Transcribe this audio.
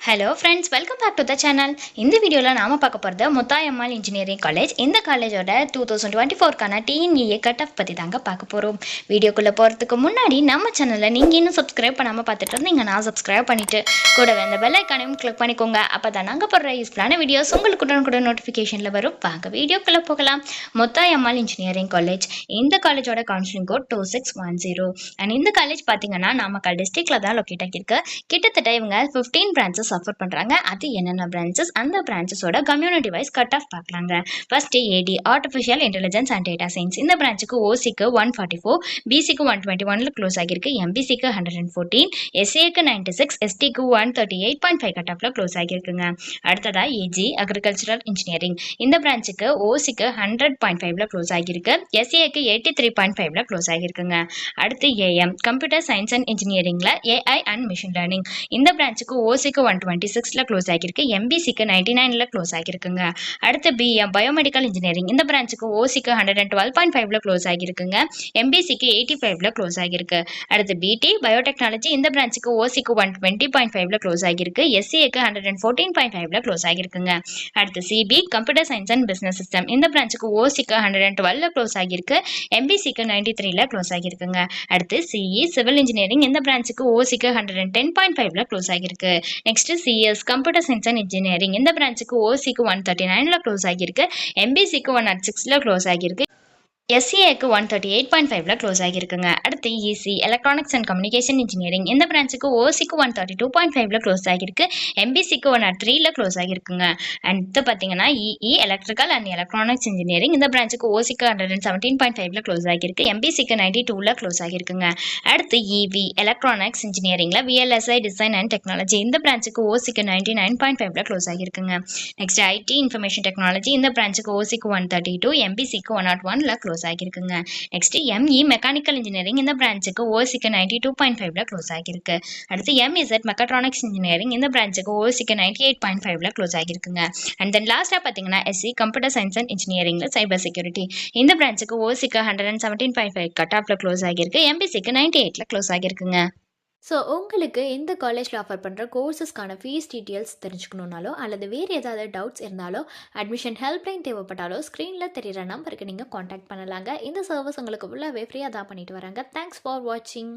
Hello friends, welcome back to the channel. இந்த வீடியோவில் நாம் பார்க்க போகிறது முத்தாயம்மாள் இன்ஜினியரிங் காலேஜ். இந்த காலேஜோட 2024க்கான டிஎன்இஏ கட் ஆஃப் பற்றி தாங்க பார்க்க போகிறோம். வீடியோக்குள்ளே போகிறதுக்கு முன்னாடி நம்ம சேனலில் நீங்கள் இன்னும் சப்ஸ்கிரைப் பண்ணாமல் பார்த்துட்டு இருந்தீங்கன்னா சப்ஸ்கிரைப் பண்ணிவிட்டு கூடவே அந்த பெல் ஐக்கானையும் கிளிக் பண்ணிக்கோங்க. அப்போ தான் நாங்கள் போடுற யூஸ்ஃபுல்லான வீடியோஸ் உங்களுக்கு உடனுக்குடன் நோட்டிஃபிகேஷனில் வரும். வாங்க வீடியோக்குள்ளே போகலாம். Muthayammal engineering college. இந்த காலேஜோட கவுன்சிலிங் கோட் 2610. அண்ட் இந்த காலேஜ் பார்த்தீங்கன்னா நாமக்கல் டிஸ்ட்ரிக்டில் தான் லொக்கேட் ஆகியிருக்கு. கிட்டத்தட்ட இவங்க 15 பிரான்ச்சஸ் ஆஃபர் பண்றாங்க. அது என்னென்ன பிரான்ச்சஸ், அந்த பிரான்ச்சஸோட கம்யூனிட்டி வைஸ் கட் ஆஃப் பார்க்கலாங்க. First A D artificial intelligence and data science. இந்த பிரான்ச்சுக்கு ஓசிக்கு 144, பிசிக்கு 121ல க்ளோஸ் ஆகியிருக்கு, எம்பிசிக்கு 114, எஸ்ஏக்கு 96, எஸ்டிக்கு 138.5 கட் ஆஃப்ல க்ளோஸ் ஆகியிருக்குங்க. அடுத்ததா ஏஜி அக்ரிகல்ச்சரல் இன்ஜினியரிங். இந்த பிரான்ச்சுக்கு ஓசிக்கு 100.5ல க்ளோஸ் ஆகியிருக்கு, எஸ்ஏக்கு 83.5ல க்ளோஸ் ஆகியிருக்குங்க. அடுத்து ஏஎம் கம்ப்யூட்டர் சயின்ஸ் அண்ட் இன்ஜினியரிங்ல ஏஐ அண்ட் மிஷின் லேர்னிங். இந்த பிரான்ச்சுக்கு ஓசிக்கு 126ல க்ளோஸ் ஆகியிருக்கு, எம்பிசிக்கு 99ல க்ளோஸ் ஆகியிருக்குங்க. அடுத்து பிஎம் பயோமெடிக்கல் இன்ஜினியரிங். இந்த பிரான்ச்சுக்கு ஓசிக்கு 112.5ல க்ளோஸ் ஆகியிருக்குங்க, எம்பிசிக்கு 85ல க்ளோஸ் ஆகியிருக்கு. அடுத்து பிடி பயோடெக்னாலஜி. இந்த பிரான்ச்சுக்கு ஓசிக்கு 120.5ல க்ளோஸ் ஆகியிருக்கு, எஸ்சிஏக்கு 114.5ல க்ளோஸ் ஆகியிருக்குங்க. அடுத்து C B computer science and business system. இந்த பிரான்ச்சுக்கு ஓசிக்கு 112ல க்ளோஸ் ஆகியிருக்கு, எம்பிசிக்கு 93ல க்ளோஸ் ஆகியிருக்குங்க. அடுத்து சிஇ சிவில் இன்ஜினியரிங். இந்த பிரான்ச்சுக்கு ஓசிக்கு 110.5ல க்ளோஸ் ஆகியிருக்கு. Next CS computer science and engineering. இந்த பிரான்ச்சுக்கு ஓசிக்கு 139ல க்ளோஸ் ஆகியிருக்கு, எம்பிசிக்கு 106ல க்ளோஸ் ஆகியிருக்கு, எஸ்சிஏக்கு 138.5ல க்ளோஸ் ஆகியிருக்குங்க. அடுத்து EC electronics and communication engineering. இந்த பிரான்ச்சுக்கு ஓசிக்கு 132.5ல க்ளோஸ் ஆகியிருக்கு, எம்பிசிக்கு 103ல க்ளோஸ் ஆகியிருக்குங்க. அடுத்து பார்த்தீங்கன்னா E E electrical and electronics engineering. இந்த பிரான்ச்சுக்கு ஓசிக்கு 117.5ல க்ளோஸ் ஆகியிருக்கு, எம்பிசிக்கு 92ல க்ளோஸ் ஆகியிருக்குங்க. அடுத்து இவி எலக்ட்ரானிக்ஸ் இன்ஜினியரிங்ல விஎல்எஸ்ஐ டிசைன் அண்ட் டெக்னாலஜி. இந்த பிரான்ச்சுக்கு ஓசிக்கு 99.5ல க்ளோஸ் ஆகியிருக்குங்க. Next IT information technology. இந்த பிரான்ச்சுக்கு ஓசிக்கு 132, எம்பிசிக்கு 101ல க்ளோஸ் ஆகியிருக்குங்க. Next ME mechanical engineering. இந்த பிரான்ச்சுக்கு ஓசிக்கு 92.5ல க்ளோஸ் ஆகியிருக்கு. அடுத்து எம்இசட் மெக்காட்ரானிக்ஸ் இன்ஜினியரிங். இந்த பிரான்ச்சுக்கு ஓசிக்கு 98.5ல க்ளோஸ் ஆகியிருக்குங்க. அண்ட் தென் லாஸ்டா பார்த்தீங்கன்னா எஸ்சி கம்ப்யூட்டர் சயின்ஸ் அண்ட் இன்ஜினியரிங்ல சைபர் செக்யூரிட்டி. இந்த பிரான்ச்சுக்கு ஓசிக்கு 117.5 கட் ஆஃப்ல க்ளோஸ் ஆகியிருக்கு, எம்பிசிக்கு 98ல க்ளோஸ் ஆகியிருக்குங்க. ஸோ உங்களுக்கு இந்த காலேஜில் ஆஃபர் பண்ணுற கோர்சஸ்க்கான ஃபீஸ் டீட்டெயில்ஸ் தெரிஞ்சுக்கணுன்னாலோ அல்லது வேறு ஏதாவது டவுட்ஸ் இருந்தாலோ அட்மிஷன் ஹெல்ப்லைன் தேவைப்பட்டாலோ ஸ்க்ரீனில் தெரிகிற நம்பருக்கு நீங்கள் காண்டாக்ட் பண்ணலாங்க. இந்த சர்வீஸ் உங்களுக்கு ஃபுல்லாகவே ஃப்ரீயாக தான் பண்ணிட்டு வராங்க. தேங்க்ஸ் ஃபார் வாட்சிங்.